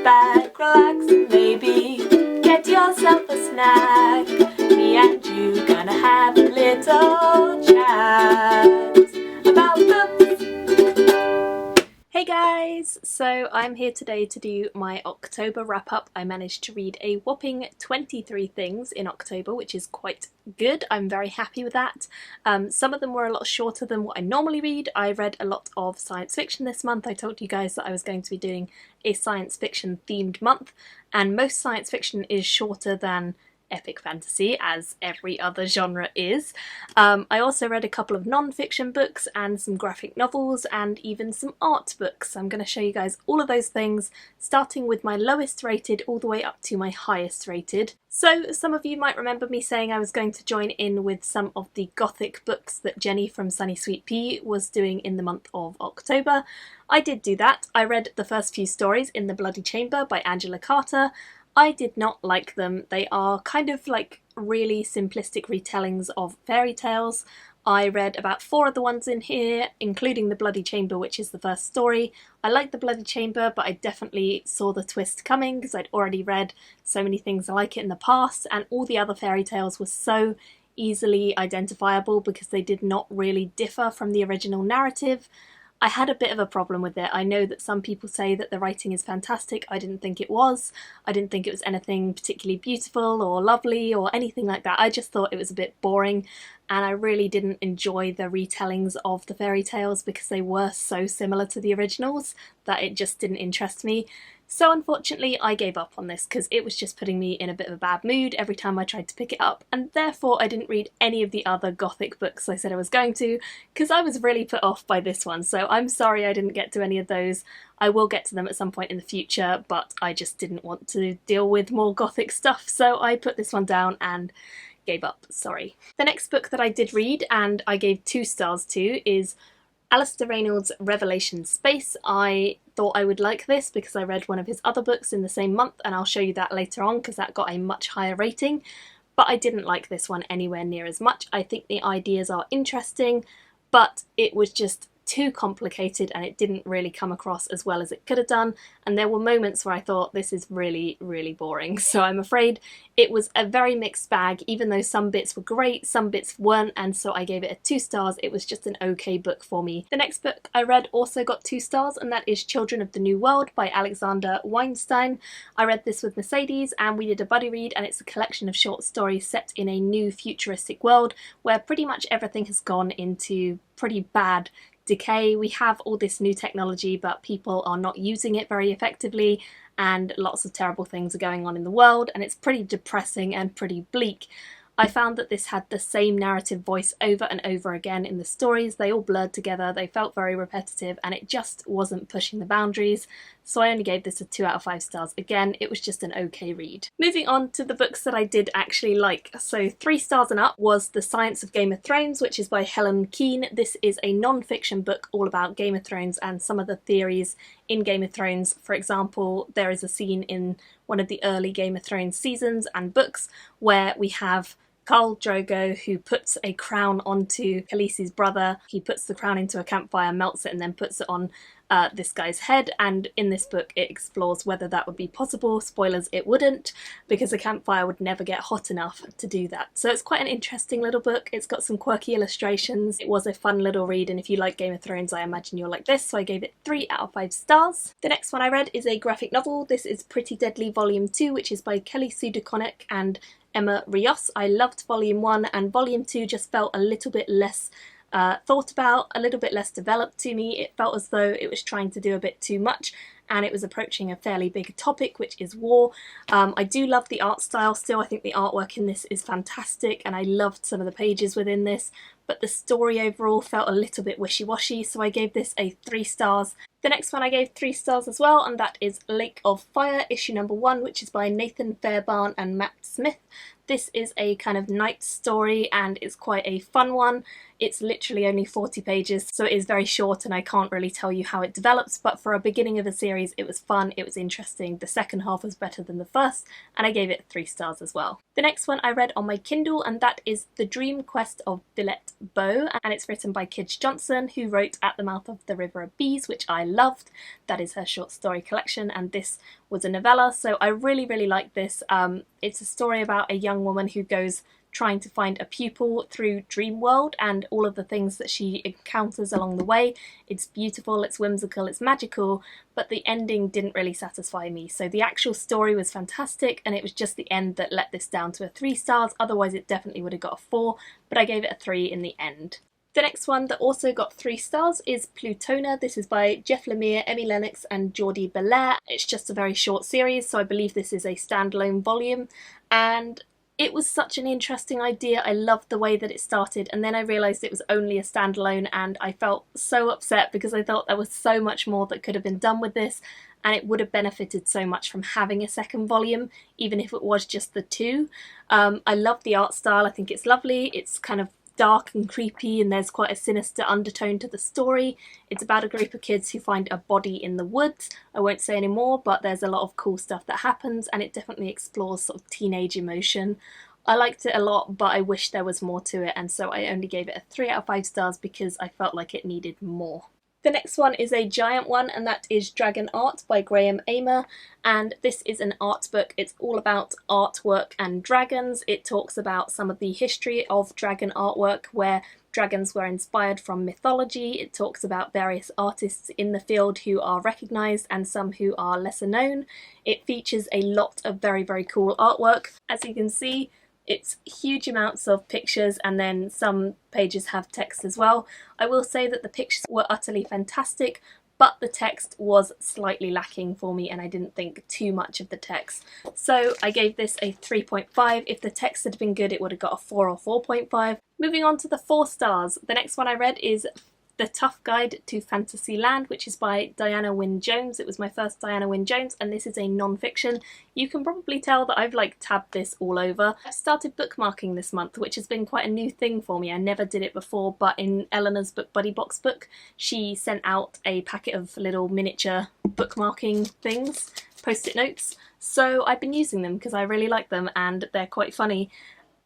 back, relax, and maybe get yourself a snack. Me and you gonna have a little chat about books. Hey guys! So I'm here today to do my October wrap-up. I managed to read a whopping 23 things in October, which is quite good. I'm very happy with that. Some of them were a lot shorter than what I normally read. I read a lot of science fiction this month. I told you guys that I was going to be doing a science fiction themed month, and most science fiction is shorter than epic fantasy, as every other genre is. I also read a couple of non-fiction books and some graphic novels and even some art books. I'm going to show you guys all of those things, starting with my lowest rated all the way up to my highest rated. So some of you might remember me saying I was going to join in with some of the gothic books that Jenny from Sunny Sweet Pea was doing in the month of October. I did do that. I read the first few stories in The Bloody Chamber by Angela Carter. I did not like them. They are kind of like really simplistic retellings of fairy tales. I read about 4 of the ones in here, including The Bloody Chamber, which is the first story. I liked The Bloody Chamber, but I definitely saw the twist coming because I'd already read so many things like it in the past, and all the other fairy tales were so easily identifiable because they did not really differ from the original narrative. I had a bit of a problem with it. I know that some people say that the writing is fantastic. I didn't think it was. I didn't think it was anything particularly beautiful or lovely or anything like that. I just thought it was a bit boring, and I really didn't enjoy the retellings of the fairy tales because they were so similar to the originals that it just didn't interest me. So unfortunately I gave up on this because it was just putting me in a bit of a bad mood every time I tried to pick it up, and therefore I didn't read any of the other gothic books I said I was going to because I was really put off by this one. So I'm sorry I didn't get to any of those. I will get to them at some point in the future, but I just didn't want to deal with more gothic stuff, so I put this one down and gave up, sorry. The next book that I did read and I gave 2 stars to is ALASTAIR Reynolds' Revelation Space. I thought I would like this because I read one of his other books in the same month, and I'll show you that later on because that got a much higher rating, but I didn't like this one anywhere near as much. I think the ideas are interesting, but it was just too complicated and it didn't really come across as well as it could have done, and there were moments where I thought this is really boring. So I'm afraid it was a very mixed bag. Even though some bits were great, some bits weren't, and so I gave it a 2 stars. It was just an okay book for me. The next book I read also got 2 stars, and that is Children of the New World by Alexander Weinstein. I read this with Mercedes and we did a buddy read, and it's a collection of short stories set in a new futuristic world where pretty much everything has gone into pretty bad decay. We have all this new technology, but people are not using it very effectively, and lots of terrible things are going on in the world, and it's pretty depressing and pretty bleak. I found that this had the same narrative voice over and over again in the stories. They all blurred together, they felt very repetitive, and it just wasn't pushing the boundaries, so I only gave this a 2 out of 5 stars. Again, it was just an okay read. Moving on to the books that I did actually like. So 3 stars and up was The Science of Game of Thrones, which is by Helen Keane. This is a non-fiction book all about Game of Thrones and some of the theories in Game of Thrones. For example, there is a scene in one of the early Game of Thrones seasons and books where we have Khal Drogo, who puts a crown onto Khaleesi's brother. He puts the crown into a campfire, melts it, and then puts it on this guy's head, and in this book it explores whether that would be possible. Spoilers, it wouldn't, because a campfire would never get hot enough to do that. So it's quite an interesting little book. It's got some quirky illustrations. It was a fun little read, and if you like Game of Thrones I imagine you'll like this, so I gave it 3 out of 5 stars. The next one I read is a graphic novel. This is Pretty Deadly Volume 2, which is by Kelly Sue DeConnick and Emma Rios. I loved Volume 1, and Volume 2 just felt a little bit less thought about, a little bit less developed to me. It felt as though it was trying to do a bit too much, and it was approaching a fairly big topic, which is war. I do love the art style still. I think the artwork in this is fantastic, and I loved some of the pages within this, but the story overall felt a little bit wishy-washy, so I gave this a 3 stars. The next one I gave 3 stars as well, and that is Lake of Fire, issue number 1, which is by Nathan Fairbairn and Matt Smith. This is a kind of night story, and it's quite a fun one. It's literally only 40 pages, so it is very short, and I can't really tell you how it develops, but for a beginning of a series it was fun, it was interesting. The second half was better than the first, and I gave it 3 stars as well. The next one I read on my Kindle, and that is The Dream Quest of BELLITT Bow, and it's written by Kij Johnson, who wrote At the Mouth of the River of Bees, which I loved. That is her short story collection, and this was a novella, so I really liked this. It's a story about a young woman who goes trying to find a pupil through Dream World and all of the things that she encounters along the way. It's beautiful, it's whimsical, it's magical, but the ending didn't really satisfy me. So the actual story was fantastic, and it was just the end that let this down to a 3 stars, otherwise it definitely would have got a 4, but I gave it a 3 in the end. The next one that also got 3 stars is Plutona. This is by Jeff Lemire, Emmy Lennox and Jody Bellaire. It's just a very short series, so I believe this is a standalone volume, and it was such an interesting idea. I loved the way that it started, and then I realised it was only a standalone, and I felt so upset because I thought there was so much more that could have been done with this, and it would have benefited so much from having a second volume, even if it was just the 2. I love the art style, I think it's lovely. It's kind of dark and creepy, and there's quite a sinister undertone to the story. It's about a group of kids who find a body in the woods. I won't say any more, but there's a lot of cool stuff that happens, and it definitely explores sort of teenage emotion. I liked it a lot, but I wish there was more to it, and so I only gave it a 3 out of 5 stars because I felt like it needed more. The next one is a giant one, and that is Dragon Art by Graham AYMR, and this is an art book. It's all about artwork and dragons. It talks about some of the history of dragon artwork, where dragons were inspired from mythology. It talks about various artists in the field who are recognised and some who are lesser known. It features a lot of very cool artwork. As you can see, it's huge amounts of pictures, and then some pages have text as well. I will say that the pictures were utterly fantastic, but the text was slightly lacking for me, and I didn't think too much of the text. So I gave this a 3.5. If the text had been good, it would have got a 4 or 4.5. Moving on to the 4 stars. The next one I read is The Tough Guide to Fantasyland, which is by Diana Wynne Jones. It was my first Diana Wynne Jones, and this is a non-fiction. You can probably tell that I've tabbed this all over. I started bookmarking this month, which has been quite a new thing for me. I never did it before, but in Eleanor's Book Buddy Box book, she sent out a packet of little miniature bookmarking things, post-it notes. So I've been using them because I really like them, and they're quite funny.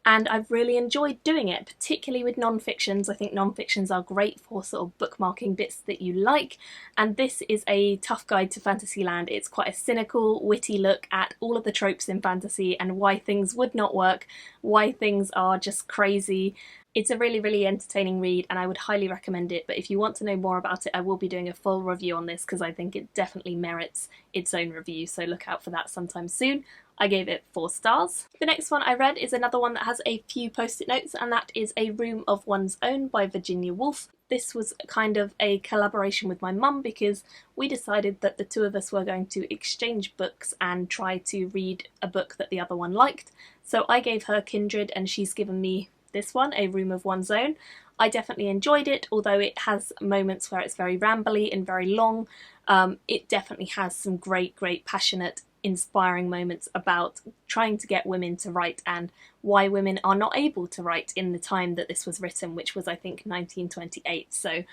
And I've really enjoyed doing it, particularly with non-fictions. I think non-fictions are great for sort of bookmarking bits that you like, and this is a tough guide to Fantasyland. It's quite a cynical, witty look at all of the tropes in fantasy and why things would not work, why things are just crazy. It's a really entertaining read, and I would highly recommend it, but if you want to know more about it, I will be doing a full review on this because I think it definitely merits its own review, so look out for that sometime soon. I gave it 4 stars. The next one I read is another one that has a few post-it notes, and that is A Room of One's Own by Virginia Woolf. This was kind of a collaboration with my mum because we decided that the 2 of us were going to exchange books and try to read a book that the other one liked. So I gave her Kindred, and she's given me this one, A Room of One's Own. I definitely enjoyed it, although it has moments where it's very rambly and very long. It definitely has some great passionate, inspiring moments about trying to get women to write and why women are not able to write in the time that this was written, which was I think 1928, so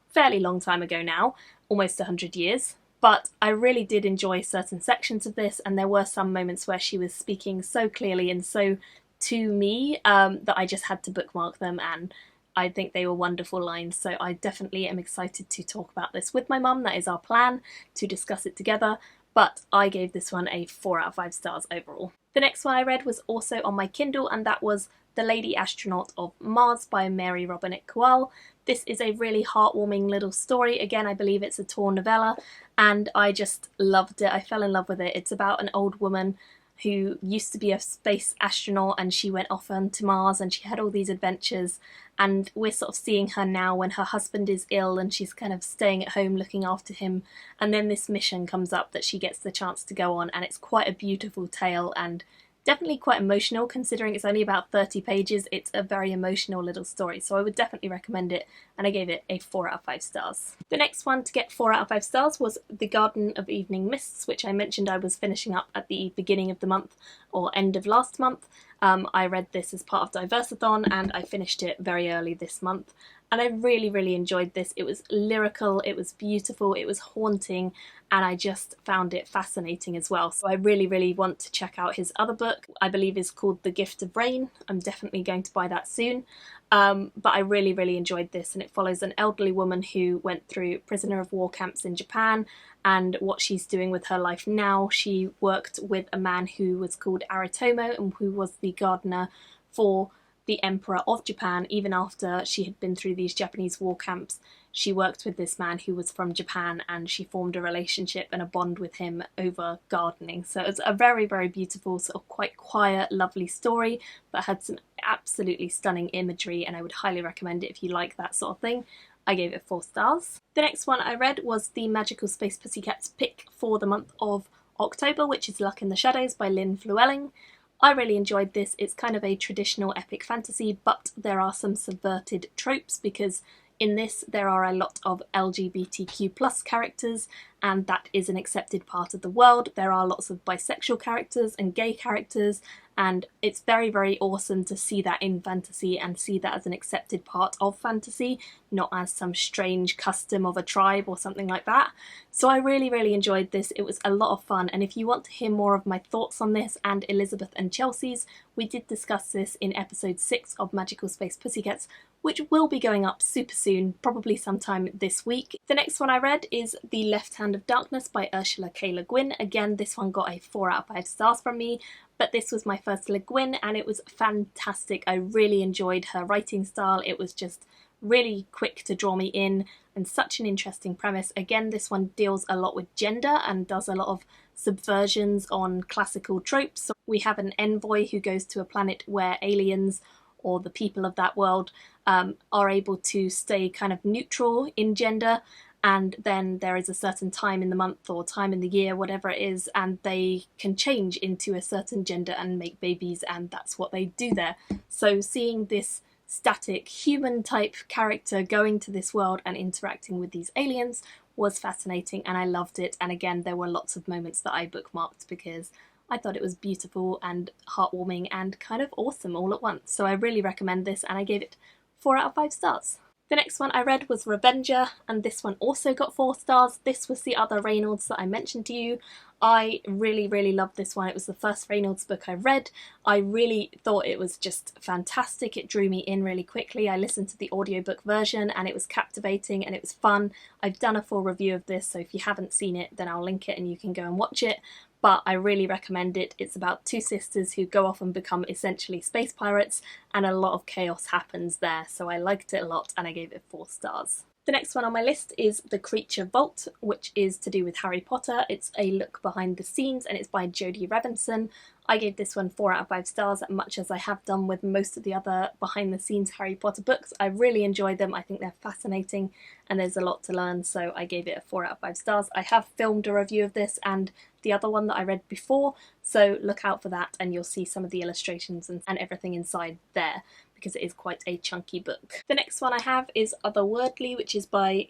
fairly long time ago now, almost 100 years. But I really did enjoy certain sections of this, and there were some moments where she was speaking so clearly and so to me that I just had to bookmark them, and I think they were wonderful lines, so I definitely am excited to talk about this with my mum. That is our plan, to discuss it together, but I gave this one a 4 out of 5 stars overall. The next one I read was also on my Kindle, and that was The Lady Astronaut of Mars by Mary Robinette Kowal. This is a really heartwarming little story. Again, I believe it's a torn novella, and I just loved it. I fell in love with it. It's about an old woman who used to be a space astronaut, and she went off onto Mars and she had all these adventures, and we're sort of seeing her now when her husband is ill and she's kind of staying at home looking after him, and then this mission comes up that she gets the chance to go on, and it's quite a beautiful tale and definitely quite emotional. Considering it's only about 30 pages, it's a very emotional little story, so I would definitely recommend it, and I gave it a 4 out of 5 stars. The next one to get 4 out of 5 stars was The Garden of Evening Mists, which I mentioned I was finishing up at the beginning of the month, or end of last month. I read this as part of Diversathon, and I finished it very early this month, and I really enjoyed this. It was lyrical, it was beautiful, it was haunting, and I just found it fascinating as well. So I really want to check out his other book. I believe is called The Gift of Rain. I'm definitely going to buy that soon. But I really enjoyed this, and it follows an elderly woman who went through prisoner of war camps in Japan and what she's doing with her life now. She worked with a man who was called Aritomo and who was the gardener for the Emperor of Japan. Even after she had been through these Japanese war camps, she worked with this man who was from Japan, and she formed a relationship and a bond with him over gardening. So it's a very beautiful, sort of quite quiet, lovely story, but had some absolutely stunning imagery, and I would highly recommend it if you like that sort of thing. I gave it 4 stars. The next one I read was the Magical Space Pussycats pick for the month of October, which is Luck in the Shadows by LYNN FLEWELLING. I really enjoyed this. It's kind of a traditional epic fantasy, but there are some subverted tropes, because in this there are a lot of LGBTQ+ characters, and that is an accepted part of the world. There are lots of bisexual characters and gay characters, and it's very awesome to see that in fantasy and see that as an accepted part of fantasy, not as some strange custom of a tribe or something like that. So I really enjoyed this. It was a lot of fun, and if you want to hear more of my thoughts on this and Elizabeth and Chelsea's, we did discuss this in episode 6 of Magical Space Pussycats, which will be going up super soon, probably sometime this week. The next one I read is The Left Hand of Darkness by Ursula K. Le Guin. Again, this one got a 4 out of 5 stars from me, but this was my first Le Guin and it was fantastic. I really enjoyed her writing style. It was just really quick to draw me in and such an interesting premise. Again, this one deals a lot with gender and does a lot of subversions on classical tropes. So we have an envoy who goes to a planet where aliens, or the people of that world, are able to stay kind of neutral in gender, and then there is a certain time in the month or time in the year, whatever it is, and they can change into a certain gender and make babies, and that's what they do there. So seeing this static human type character going to this world and interacting with these aliens was fascinating, and I loved it. And again, there were lots of moments that I bookmarked because I thought it was beautiful and heartwarming and kind of awesome all at once. So I really recommend this, and I gave it 4 out of 5 stars. The next one I read was Revenger, and this one also got 4 stars. This was the other Reynolds that I mentioned to you. I really loved this one. It was the first Reynolds book I read. I really thought it was just fantastic. It drew me in really quickly. I listened to the audiobook version and it was captivating and it was fun. I've done a full review of this, so if you haven't seen it, then I'll link it and you can go and watch it. But I really recommend it. It's about 2 sisters who go off and become essentially space pirates, and a lot of chaos happens there, so I liked it a lot and I gave it 4 stars. The next one on my list is The Creature Vault, which is to do with Harry Potter. It's a look behind the scenes and it's by Jodie Revenson. I gave this one 4 out of 5 stars, much as I have done with most of the other behind the scenes Harry Potter books. I really enjoyed them. I think they're fascinating and there's a lot to learn, so I gave it a 4 out of 5 stars. I have filmed a review of this and the other one that I read before, so look out for that and you'll see some of the illustrations and everything inside there, because it is quite a chunky book. The next one I have is Otherworldly, which is by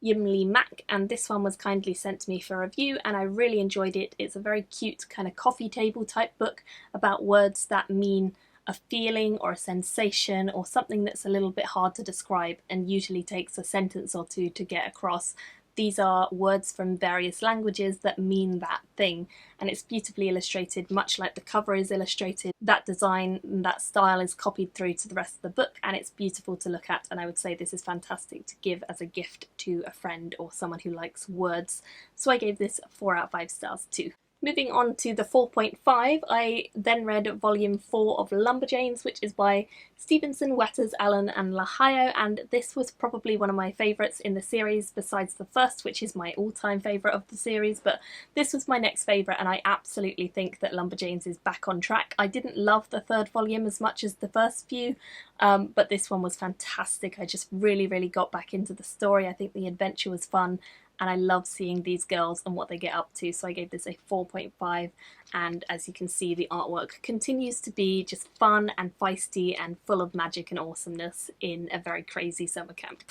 Yimli Mack, and this one was kindly sent to me for review and I really enjoyed it. It's a very cute kind of coffee table type book about words that mean a feeling or a sensation or something that's a little bit hard to describe and usually takes a sentence or 2 to get across. These are words from various languages that mean that thing, and it's beautifully illustrated, much like the cover is illustrated. That design and that style is copied through to the rest of the book, and it's beautiful to look at, and I would say this is fantastic to give as a gift to a friend or someone who likes words. So I gave this 4 out of 5 stars too. Moving on to the 4.5, I then read volume 4 of Lumberjanes, which is by Stevenson, Wetters, Allen and LAHAIO, and this was probably one of my favourites in the series besides the first, which is my all-time favourite of the series, but this was my next favourite and I absolutely think that Lumberjanes is back on track. I didn't love the 3rd volume as much as the first few, but this one was fantastic. I just really got back into the story. I think the adventure was fun, and I love seeing these girls and what they get up to, so I gave this a 4.5, and as you can see, the artwork continues to be just fun and feisty and full of magic and awesomeness in a very crazy summer camp.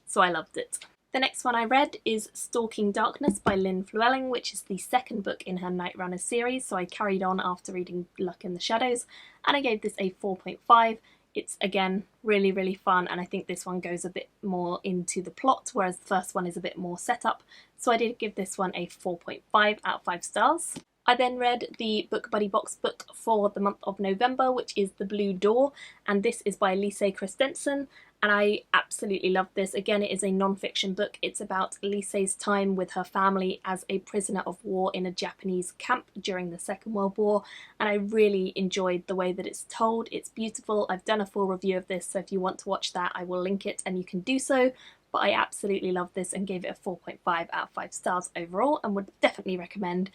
So I loved it. The next one I read is Stalking Darkness by LYNN FLEWELLING, which is the 2nd book in her Night Runner series, so I carried on after reading Luck in the Shadows, and I gave this a 4.5. It's again really, really fun, and I think this one goes a bit more into the plot, whereas the first one is a bit more setup. So I did give this one a 4.5 out of 5 stars. I then read the Book Buddy box book for the month of November, which is The Blue Door, and this is by Lise Christensen, and I absolutely love this. Again, it is a non-fiction book. It's about Lise's time with her family as a prisoner of war in a Japanese camp during the Second World War, and I really enjoyed the way that it's told. It's beautiful. I've done a full review of this, so if you want to watch that, I will link it and you can do so. But I absolutely love this and gave it a 4.5 out of 5 stars overall, and would definitely recommend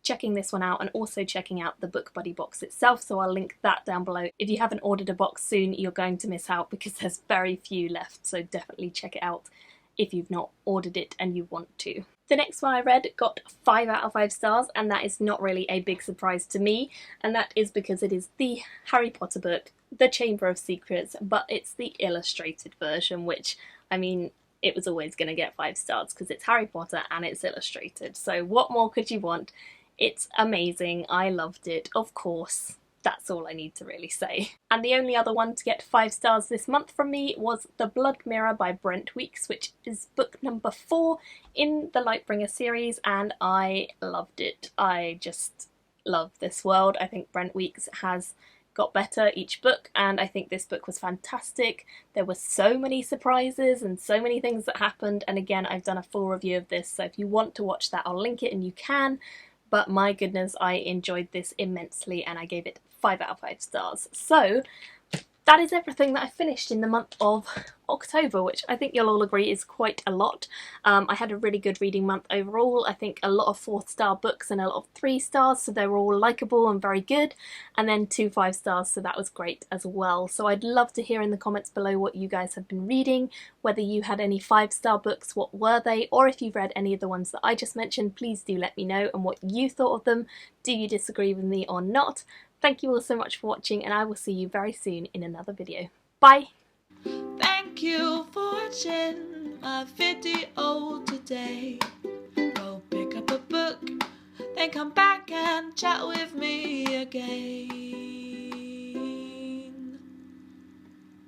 checking this one out and also checking out the Book Buddy box itself, so I'll link that down below. If you haven't ordered a box soon, you're going to miss out because there's very few left, so definitely check it out if you've not ordered it and you want to. The next one I read got 5 out of 5 stars, and that is not really a big surprise to me, and that is because it is the Harry Potter book, The Chamber of Secrets, but it's the illustrated version, which, I mean, it was always going to get 5 stars because it's Harry Potter and it's illustrated, so what more could you want? It's amazing. I loved it, of course. That's all I need to really say. And the only other one to get 5 stars this month from me was The Blood Mirror by Brent Weeks, which is book number 4 in the Lightbringer series, and I loved it. I just love this world. I think Brent Weeks has got better each book, and I think this book was fantastic. There were so many surprises and so many things that happened, and again, I've done a full review of this, so if you want to watch that, I'll link it and you can. But my goodness, I enjoyed this immensely and I gave it 5 out of 5 stars. So that is everything that I finished in the month of October, which I think you'll all agree is quite a lot. I had a really good reading month overall. I think a lot of 4-star books and a lot of 3 stars, so they were all likeable and very good, and then 2 5-stars, so that was great as well. So I'd love to hear in the comments below what you guys have been reading, whether you had any 5-star books, what were they, or if you've read any of the ones that I just mentioned, please do let me know and what you thought of them. Do you disagree with me or not? Thank you all so much for watching, and I will see you very soon in another video. Bye! Thank you for watching my video today. Go pick up a book, then come back and chat with me again.